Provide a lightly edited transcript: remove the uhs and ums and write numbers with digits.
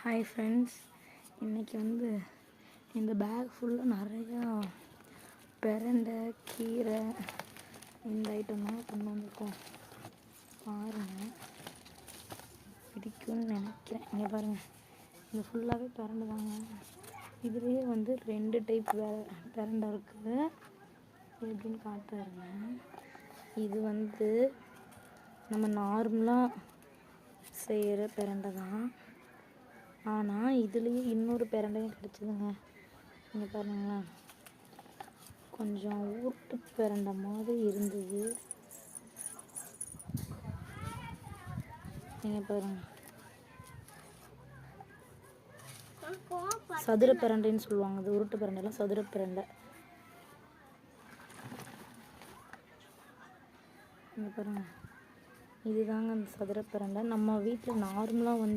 Hi friends, இன்றைக்கி இந்த back ஃபுல்லாக நிறையா பிரண்டை கீரை இந்த ஐட்டம் தான் கொண்டு வந்திருக்கோம். பாருங்கள், பிடிக்கும்னு நினைக்கிறேன். இங்கே பாருங்கள், இது ஃபுல்லாகவே பிரண்டை தாங்க. இதுலேயே 2 டைப் பிரண்டை இருக்குது. எப்படின்னு காட்டுறேங்க. இது நம்ம நார்மலாக செய்கிற பிரண்டை தான். ஆனால் இதுலேயே இன்னொரு பிரண்டையும் கிடச்சிதுங்க. இங்கே பாருங்களேன், கொஞ்சம் ஊட்டு பிரண்டை மாதிரி இருந்தது. நீங்கள் பாருங்கள், சதுர பிரண்டைன்னு சொல்லுவாங்க. அது உருட்டு பிரண்டைலாம் சதுர பிரண்டை. இங்கே பாருங்கள், இதுதாங்க அந்த சதுர பிரண்டை. நம்ம வீட்டில் நார்மலாக